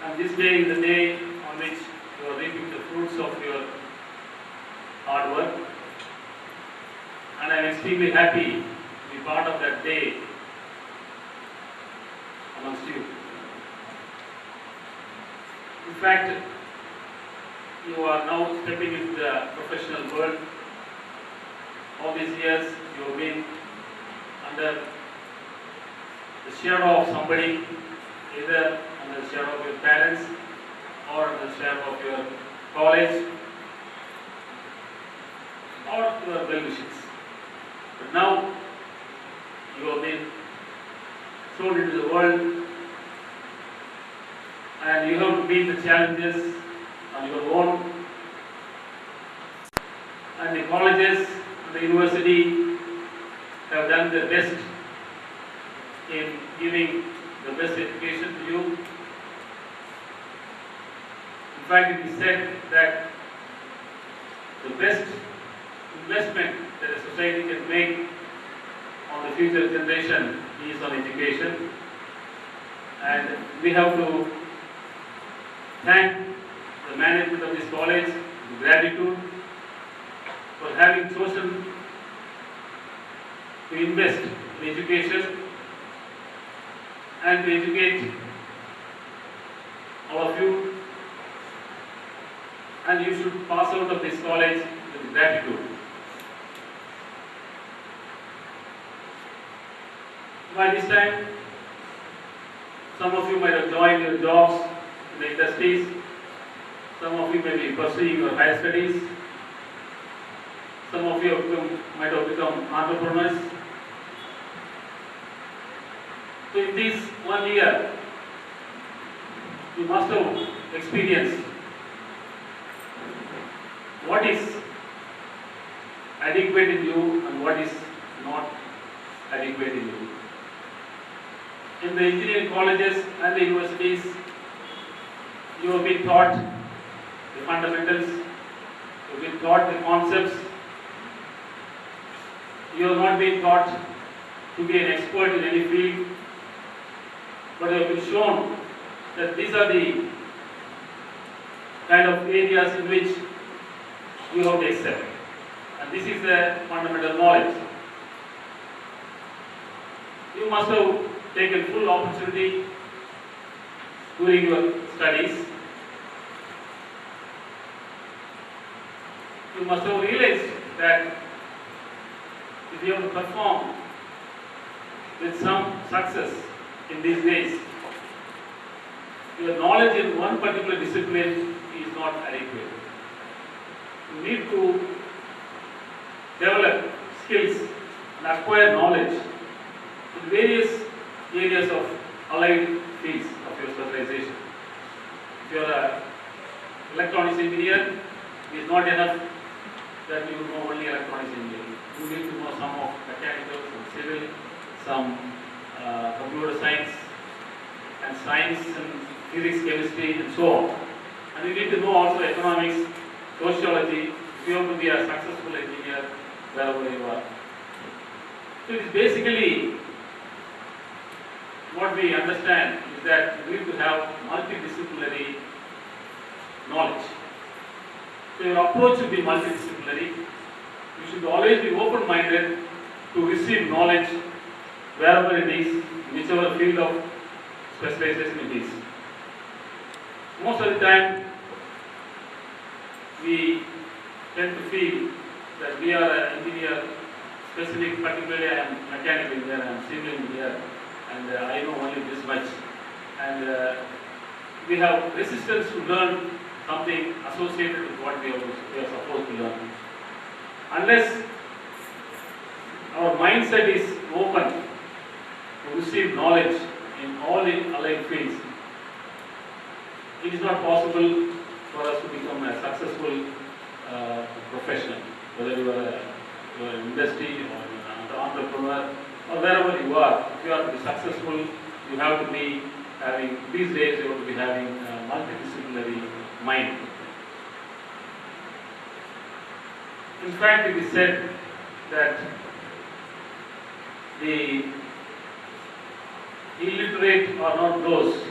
And this day is the day on which you are reaping the fruits of your hard work. And I am extremely happy to be part of that day amongst you. In fact, you are now stepping into the professional world. All these years you have been under the shadow of somebody, either under the shadow of your parents or under the shadow of your college or your well-wishers. But now you have been thrown into the world and you have to meet the challenges on your own. And the colleges and the university have done their best in giving the best education to you. In fact, it is said that the best investment that a society can make on the future generation is on education. And we have to thank the management of this college with gratitude for having chosen to invest in education and to educate all of you, and you should pass out of this college with gratitude. By this time, some of you might have joined your jobs in the industries, some of you may be pursuing your higher studies, some of you might have become entrepreneurs. So in this 1 year, you must have experienced what is adequate in you and what is not adequate in you. In the engineering colleges and the universities, you have been taught the fundamentals, you have been taught the concepts, you have not been taught to be an expert in any field, but you have been shown that these are the kind of areas in which you have to excel. And this is the fundamental knowledge. You must have taken full opportunity during your studies. You must have realized that if you have to perform with some success in these days, your knowledge in one particular discipline is not adequate. You need to develop skills and acquire knowledge in various areas of allied fields of your specialization. If you are an electronics engineer, it is not enough that you know only electronics engineering. You need to know some of mechanical, some civil, some computer science and physics, chemistry, and so on. And you need to know also economics, sociology, if you have to be a successful engineer wherever you are. So it is basically what we understand is that you need to have multidisciplinary knowledge. So your approach should be multidisciplinary. You should always be open-minded to receive knowledge wherever it is, whichever field of specialization it is. Most of the time, we tend to feel that we are an engineer specific, particularly I am mechanical engineer, I am civil engineer, and I know only this much. And we have resistance to learn something associated with what we are supposed to learn. Unless our mindset is open to receive knowledge in all the allied fields, it is not possible for us to become a successful professional, whether you are an industry or an entrepreneur or wherever you are. If you are to be successful, you have to be having, these days you have to be having a multidisciplinary mind. In fact, it is said that the illiterate are not those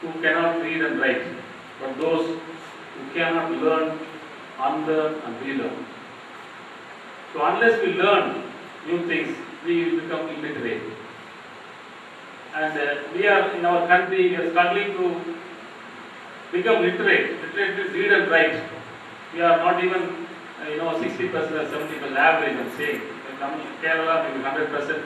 who cannot read and write, but those who cannot learn, unlearn and relearn. So unless we learn new things, we will become illiterate. And we are, in our country, we are struggling to become literate. Literate means read and write. We are not even, 60% or 70% average, I'm saying. In Kerala, maybe 100%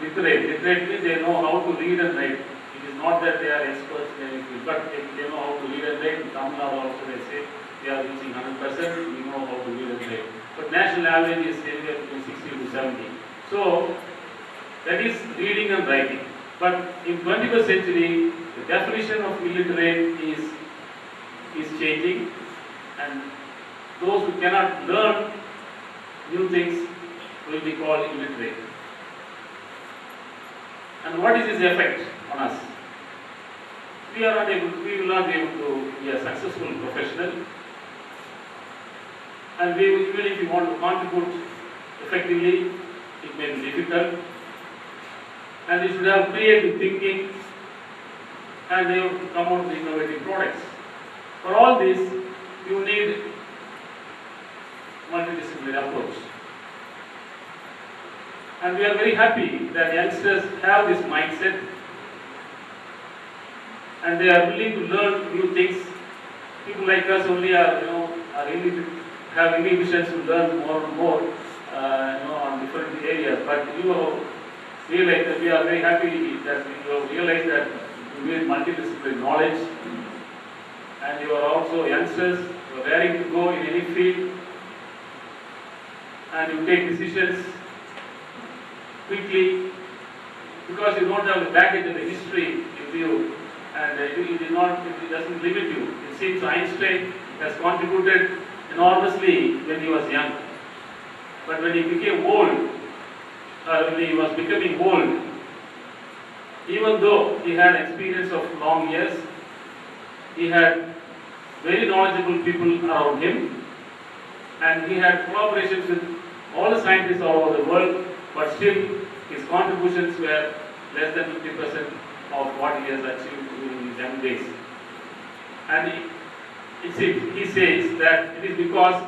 literate. Literate means they know how to read and write. It is not that they are experts in anything, but they know how to read and write. In Tamil Nadu also they say they are using 100%, we know how to read and write. But national average is anywhere between 60 to 70. So, that is reading and writing. But in 21st century, the definition of illiterate is changing, and those who cannot learn new things will be called illiterate. And what is its effect on us? We will not be able to be a successful professional, and even if we want to contribute effectively, it may be difficult. And we should have creative thinking, and they have to come out with innovative products. For all this, you need multidisciplinary approach. And we are very happy that youngsters have this mindset, and they are willing to learn new things. People like us only have inhibitions to learn more and more, on different areas. But you have realized that we are very happy that you have realized that you need multidisciplinary knowledge, and you are also youngsters, you are daring to go in any field, and you take decisions quickly because you don't have the baggage of the history with you, and it doesn't limit you. It seems Einstein has contributed enormously when he was young, but when he became old, when he was becoming old, even though he had experience of long years, he had very knowledgeable people around him, and he had collaborations with all the scientists all over the world, but still his contributions were less than 50% of what he has achieved during his young days. And he says that it is because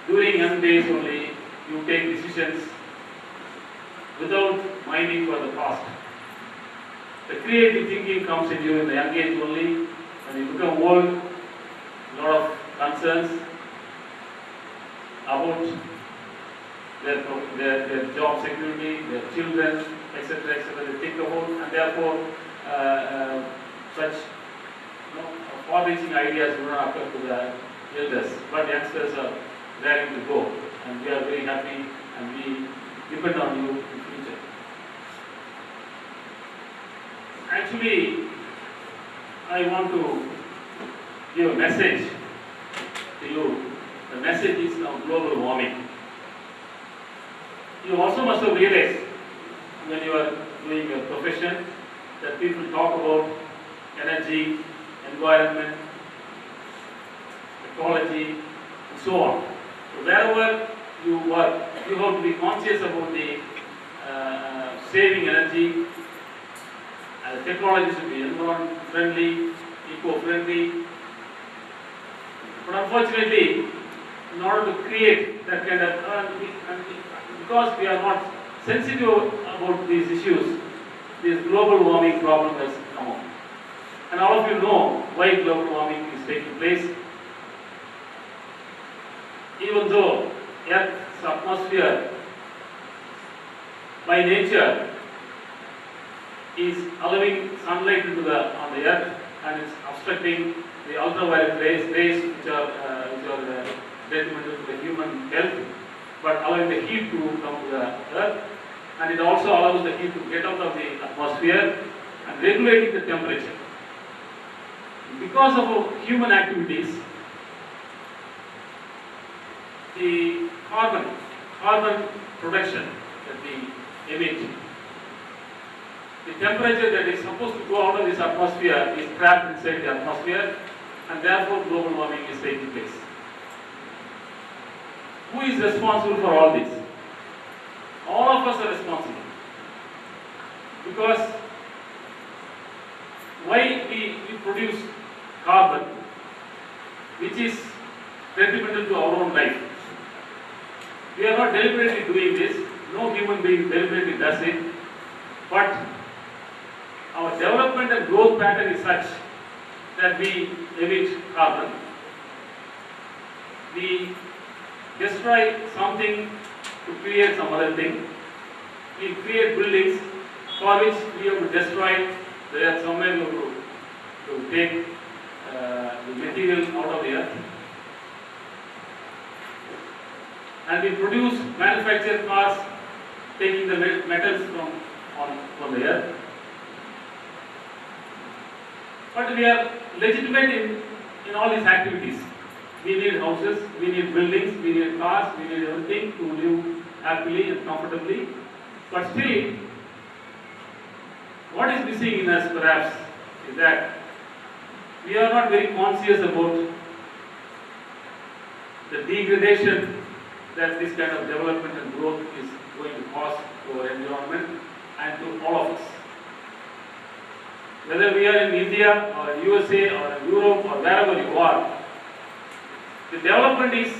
during young days only you take decisions without minding for the past. The creative thinking comes in you in the young age only. When you become old, a lot of concerns about their job security, their children, etc., they think about, and therefore such far-reaching ideas do not occur to the elders. But youngsters are daring to go, and we are very happy, and we depend on you in future. Actually, I want to give a message to you. The message is now global warming. You also must have realized when you are doing your profession that people talk about energy, environment, ecology, and so on. So wherever you work, you have to be conscious about the saving energy. Technology should be environment friendly, eco-friendly. But unfortunately, in order to create that kind of, because we are not sensitive about these issues, this global warming problem has come up. And all of you know why global warming is taking place. Even though Earth's atmosphere by nature is allowing sunlight on the earth, and it's obstructing the ultraviolet rays which are detrimental to the human health, but allowing the heat to come to the earth, and it also allows the heat to get out of the atmosphere and regulating the temperature. Because of human activities, the carbon production that we emit, the temperature that is supposed to go out of this atmosphere is trapped inside the atmosphere, and therefore global warming is taking place. Who is responsible for all this? All of us are responsible. Because why we produce carbon, which is detrimental to our own life. We are not deliberately doing this, no human being deliberately does it, but our development and growth pattern is such that we emit carbon. We destroy something to create some other thing. We create buildings for which we have to destroy. There somewhere we have to take the material out of the earth. And we produce, manufacture cars taking the metals from the earth. But we are legitimate in all these activities. We need houses, we need buildings, we need cars, we need everything to live happily and comfortably. But still, what is missing in us perhaps is that we are not very conscious about the degradation that this kind of development and growth is going to cause to our environment and to all of us. Whether we are in India or USA or Europe or wherever you are, the development is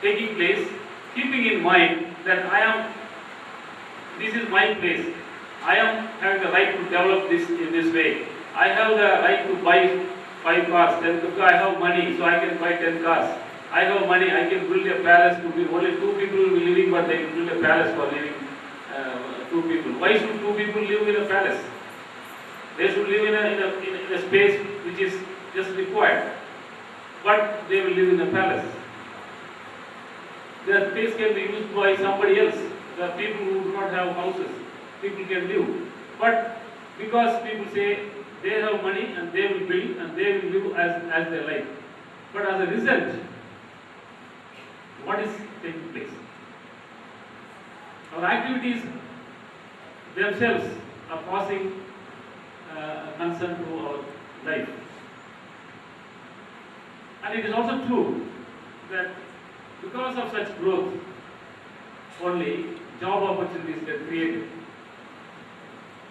taking place keeping in mind that this is my place. I am having the right to develop this in this way. I have the right to buy 5 cars, 10 cars. I have money, so I can buy 10 cars. I have money, I can build a palace to be only 2 people will be living, but they will build a palace for living 2 people. Why should 2 people live in a palace? They should live in a space which is just required. But they will live in a palace. Their space can be used by somebody else. There are people who do not have houses. People can live. But because people say they have money and they will build and they will live as they like. But as a result, what is taking place? Our activities themselves are causing concern to our life. And it is also true that because of such growth, only job opportunities get created.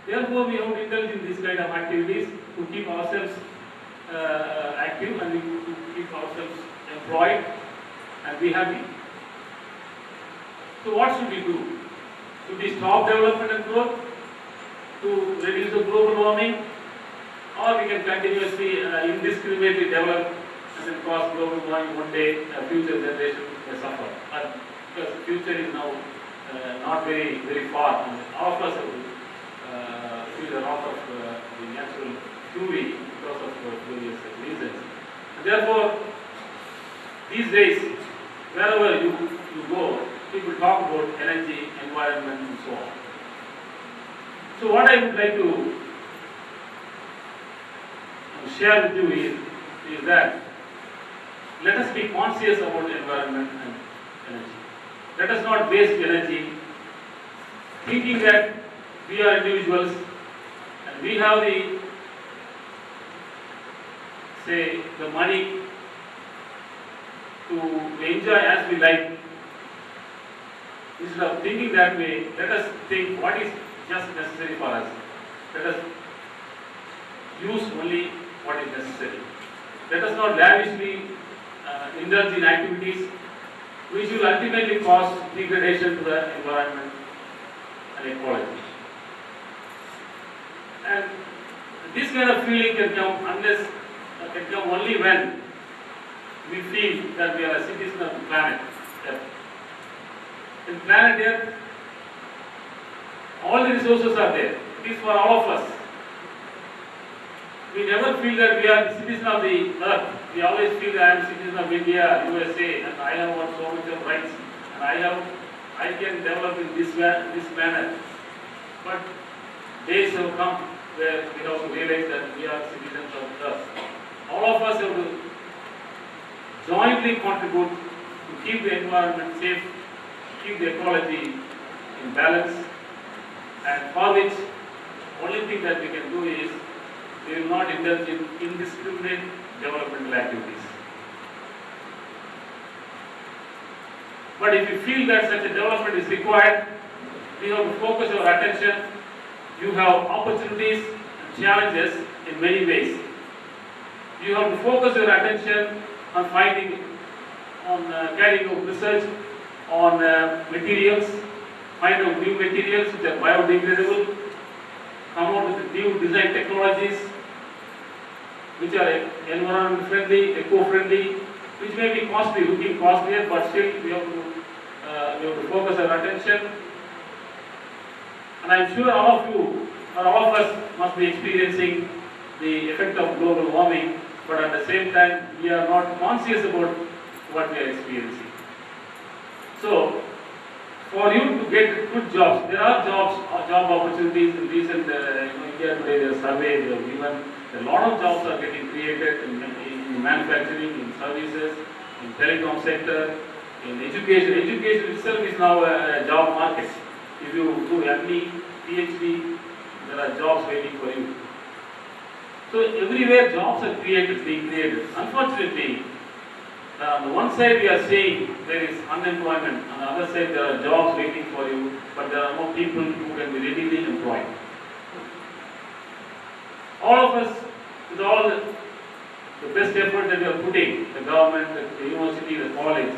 Therefore, we have to indulge in this kind of activities to keep ourselves active and to keep ourselves employed and be happy. So what should we do? Should we stop development and growth to reduce the global warming, or we can continuously indiscriminately develop and then cause global warming? One day future generation may suffer. Because the future is now not very far, and all of us have to feel a lot of the natural fury because of various reasons. And therefore, these days, wherever you go, people talk about energy, environment, and so on. So what I would like to share with you is that let us be conscious about environment and energy. Let us not waste energy thinking that we are individuals and we have the money to enjoy as we like. Instead of thinking that way, let us think what is just necessary for us. Let us use only what is necessary. Let us not lavishly indulge in activities which will ultimately cause degradation to the environment and ecology. And this kind of feeling can come only when we feel that we are a citizen of the planet Earth. In planet Earth, all the resources are there. It is for all of us. We never feel that we are citizens of the earth. We always feel that I am citizen of India, USA, and I have got so much of rights, and I can develop in this manner. But days have come where we have to realize that we are citizens of earth. All of us have to jointly contribute to keep the environment safe, keep the ecology in balance, and for which only thing that we can do is we will not indulge in indiscriminate developmental activities. But if you feel that such a development is required, we have to focus our attention. You have opportunities and challenges in many ways. You have to focus your attention on finding, on carrying out research on materials, find out new materials which are biodegradable, come out with new design technologies which are environment friendly, eco-friendly, which may be costly, looking costlier, but still we have to focus our attention. And I am sure all of you or all of us must be experiencing the effect of global warming, but at the same time we are not conscious about what we are experiencing. So, for you to get good jobs, there are job opportunities in recent India today. There are surveys they have given. A lot of jobs are getting created in manufacturing, in services, in telecom sector, in education. Education itself is now a job market. If you do ME, PhD, there are jobs waiting for you. So everywhere jobs are being created. Unfortunately, on the one side we are saying there is unemployment, on the other side there are jobs waiting for you, but there are no people who can be readily employed. All of us, with all the best effort that we are putting, the government, the university, the college,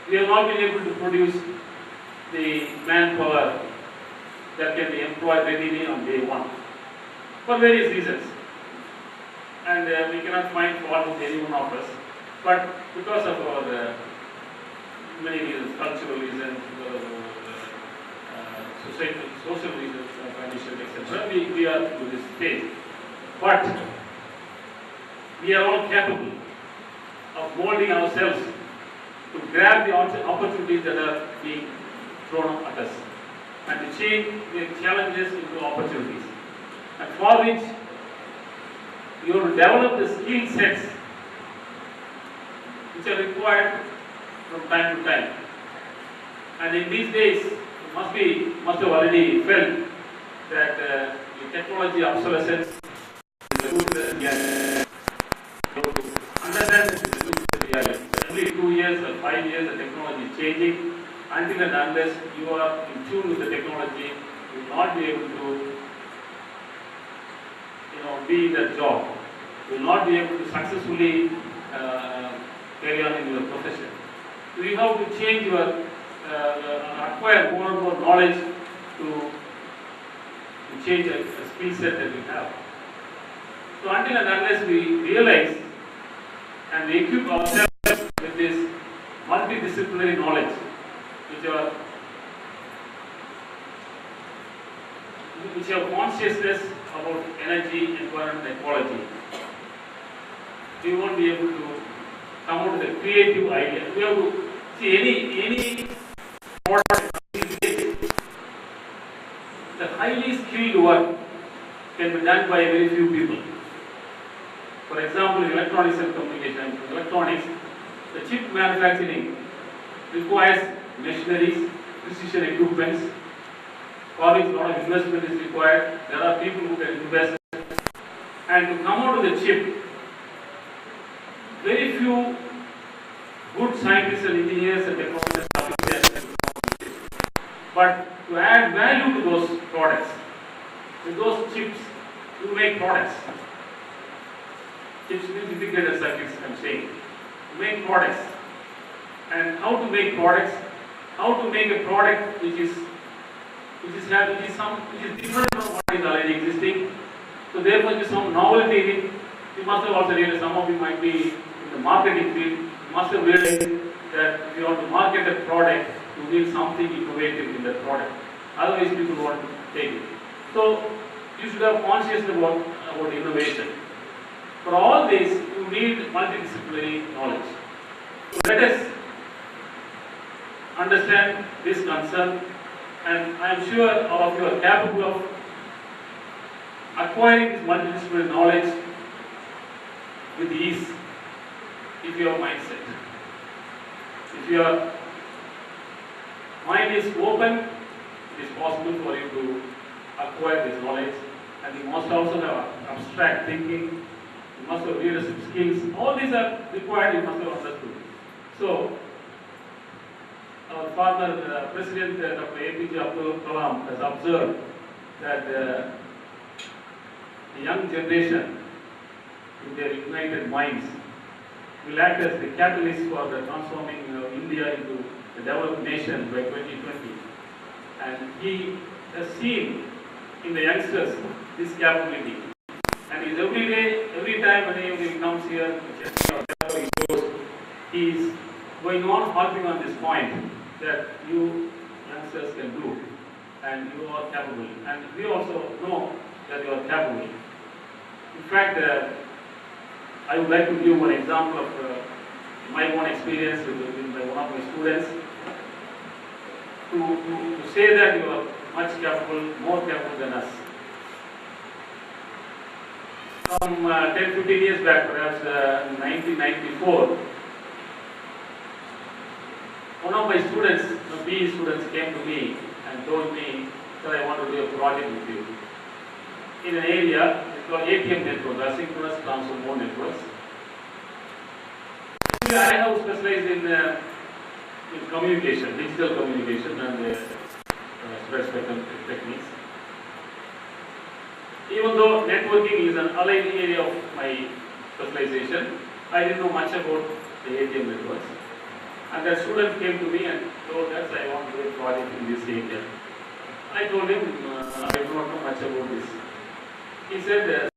we have not been able to produce the manpower that can be employed readily on day one, for various reasons. And we cannot find fault with any one of us. But because of our many reasons, cultural reasons, social reasons, financial, etc., we are to this stage. But we are all capable of molding ourselves to grab the opportunities that are being thrown at us and to change the challenges into opportunities. And for which you have to develop the skill sets which are required from time to time. And in these days, you must have already felt that the technology obsolescence is a good reality. Understand that it is a good reality. Every 2 years or 5 years, the technology is changing. Until and unless you are in tune with the technology, you will not be able to be in that job. You will not be able to successfully carry on in your profession. So you have to change your, acquire more and more knowledge to change the skill set that we have. So until and unless we realize and we equip ourselves with this multidisciplinary knowledge, which have consciousness about energy, environment, ecology, we won't be able to come out with a creative idea. We have to see any product, the highly skilled work can be done by very few people. For example, in electronics and communication, electronics, the chip manufacturing requires machineries, precision equipments, for which a lot of investment is required. There are people who can invest, and to come out of the chip, very few good scientists and engineers and technologists are there. But to add value to those products, with those chips, to make products. Chips means integrated circuits, I'm saying. To make products. And how to make products? How to make a product which is different from what is already existing. So there must be some novelty in it. You must have also realized, some of you might be in the marketing field, you must have realized that if you want to market a product, you need something innovative in that product. Otherwise people won't take it. So you should have consciousness about innovation. For all this, you need multidisciplinary knowledge. So let us understand this concern, and I am sure all of you are capable of acquiring this multidisciplinary knowledge with ease if your mindset. If your mind is open, it is possible for you to acquire this knowledge, and you must also have abstract thinking, you must have leadership skills. All these are required, you must have understood. So, our former President Dr. APJ Abdul Kalam has observed that the young generation, with their united minds, will act as the catalyst for the transforming India into a developed nation by 2020. And he has seen in the youngsters this capability. And he's every day, every time when he comes here, he goes, he is going on harping on this point that you youngsters can do and you are capable. And we also know that you are capable. In fact, I would like to give one example of my own experience with one of my students to say that you are much capable, more capable than us. Some 10-15 years back, perhaps in 1994, one of my students, PE students, came to me and told me that I want to do a project with you in an area called ATM network, asynchronous transfer mode networks. I have specialized in communication, digital communication and spread spectrum techniques. Even though networking is an allied area of my specialization, I didn't know much about the ATM networks. And that student came to me and told us, I want to do a project in this area. I told him, I do not know much about this. He said,